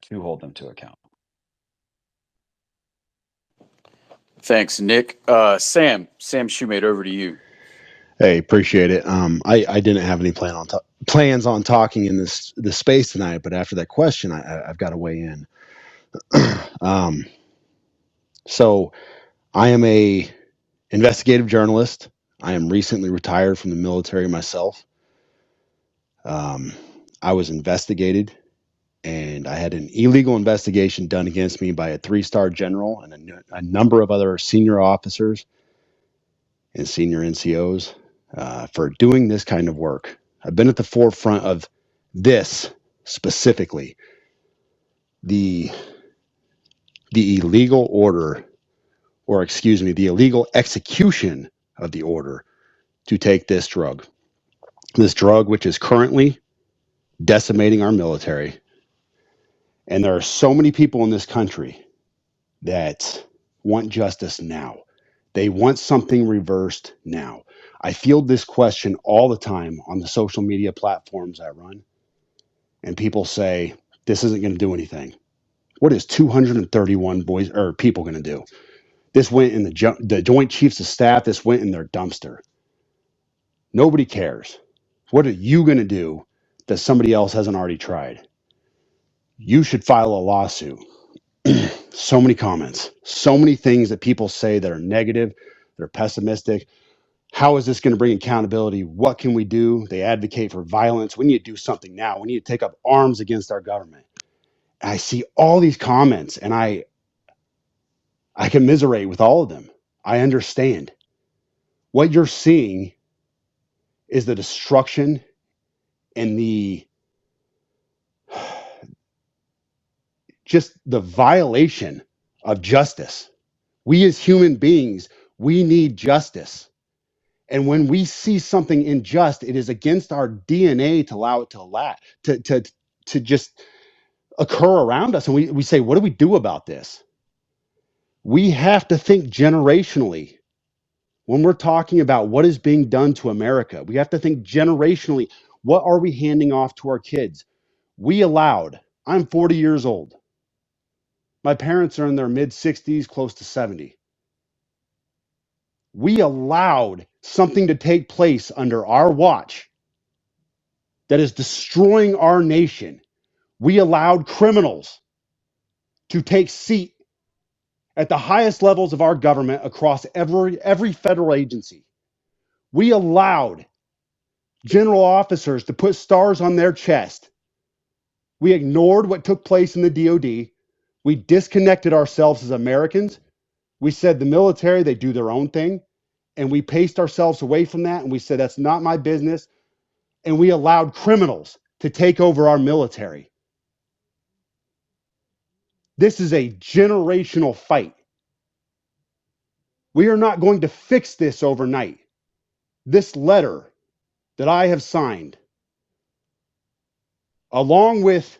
to hold them to account. Thanks, Nick. Sam Shoemate, over to you. Hey, appreciate it. I didn't have any plans on talking in this space tonight, but after that question, I've got to weigh in. um, so I am a investigative journalist. I am recently retired from the military myself. Um, I was investigated, and I had an illegal investigation done against me by a three-star general and a number of other senior officers and senior NCOs for doing this kind of work. I've been at the forefront of this specifically, the illegal order, or excuse me, the illegal execution of the order to take this drug which is currently decimating our military. And there are so many people in this country that want justice now. They want something reversed now. I field this question all the time on the social media platforms I run, and people say, this isn't going to do anything. What is 231 boys or people going to do? This went in the Joint Chiefs of Staff. This went in their dumpster. Nobody cares. What are you going to do that somebody else hasn't already tried? You should file a lawsuit. So many comments, so many things that people say that are negative, they're pessimistic. How is this going to bring accountability? What can we do? They advocate for violence. We need to do something now. We need to take up arms against our government. And I see all these comments, and I commiserate with all of them. I understand. What you're seeing is the destruction and just the violation of justice. We as human beings, we need justice. And when we see something unjust, it is against our DNA to allow it to just occur around us. And we say, what do we do about this? We have to think generationally. When we're talking about what is being done to America, we have to think generationally. What are we handing off to our kids? I'm 40 years old. My parents are in their mid 60s, close to 70. We allowed something to take place under our watch that is destroying our nation. We allowed criminals to take seat at the highest levels of our government across every federal agency. We allowed general officers to put stars on their chest. We ignored what took place in the DOD. We disconnected ourselves as Americans. We said the military, they do their own thing. And we paced ourselves away from that. And we said, that's not my business. And we allowed criminals to take over our military. This is a generational fight. We are not going to fix this overnight. This letter that I have signed, along with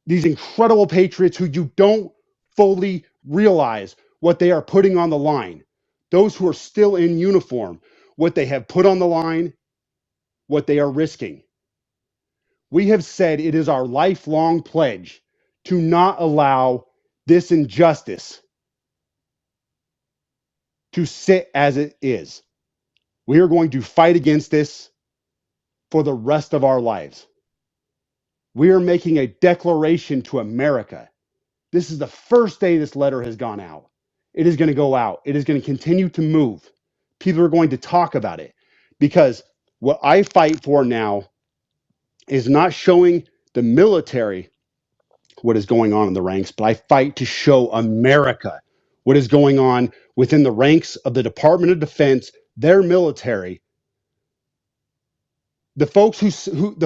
these incredible patriots who you don't fully realize what they are putting on the line, those who are still in uniform, what they have put on the line, what they are risking. We have said it is our lifelong pledge to not allow this injustice to sit as it is. We are going to fight against this for the rest of our lives. We are making a declaration to America. This is the first day this letter has gone out. It is going to go out. It is going to continue to move. People are going to talk about it because what I fight for now is not showing the military what is going on in the ranks, but I fight to show America what is going on within the ranks of the Department of Defense, their military. The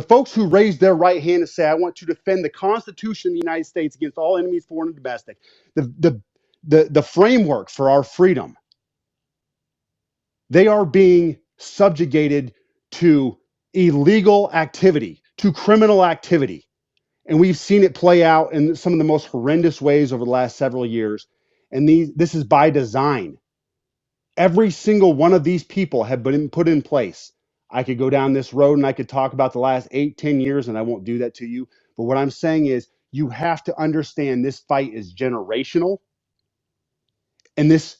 folks who raise their right hand and say, I want to defend the Constitution of the United States against all enemies, foreign and domestic, the framework for our freedom, they are being subjugated to illegal activity, to criminal activity. And we've seen it play out in some of the most horrendous ways over the last several years. And this is by design. Every single one of these people have been put in place. I could go down this road and I could talk about the last 8, 10 years, and I won't do that to you. But what I'm saying is you have to understand this fight is generational, and this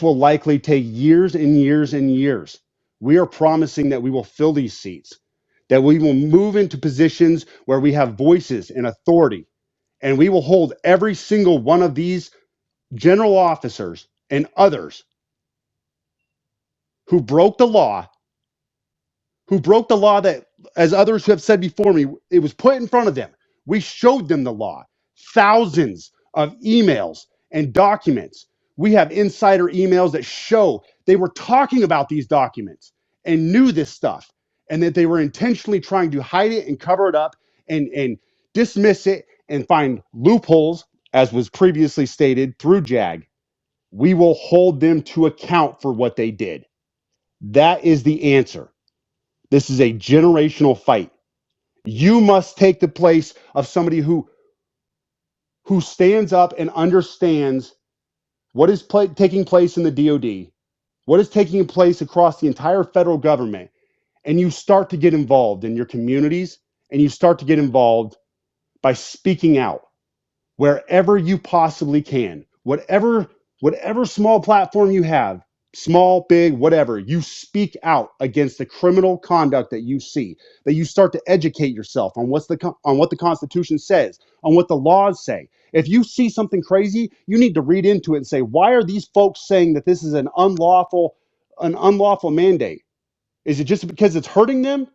will likely take years and years and years. We are promising that we will fill these seats, that we will move into positions where we have voices and authority, and we will hold every single one of these general officers and others who broke the law, that, as others have said before me, it was put in front of them. We showed them the law, thousands of emails and documents. We have insider emails that show they were talking about these documents and knew this stuff, and that they were intentionally trying to hide it and cover it up and dismiss it and find loopholes, as was previously stated through JAG. We will hold them to account for what they did. That is the answer. This is a generational fight. You must take the place of somebody who stands up and understands what is taking place in the DoD, what is taking place across the entire federal government, and you start to get involved in your communities, and you start to get involved by speaking out wherever you possibly can. Whatever small platform you have, small, big, whatever, you speak out against the criminal conduct that you see, that you start to educate yourself on what the Constitution says, on what the laws say. If you see something crazy, you need to read into it and say, why are these folks saying that this is an unlawful mandate? Is it just because it's hurting them?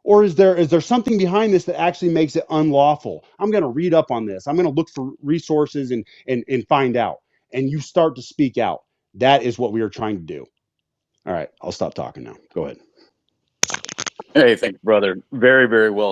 Or is there something behind this that actually makes it unlawful? I'm going to read up on this. I'm going to look for resources and find out. And you start to speak out. That is what we are trying to do. All right, I'll stop talking now. Go ahead. Hey, thank you, brother. Very, very well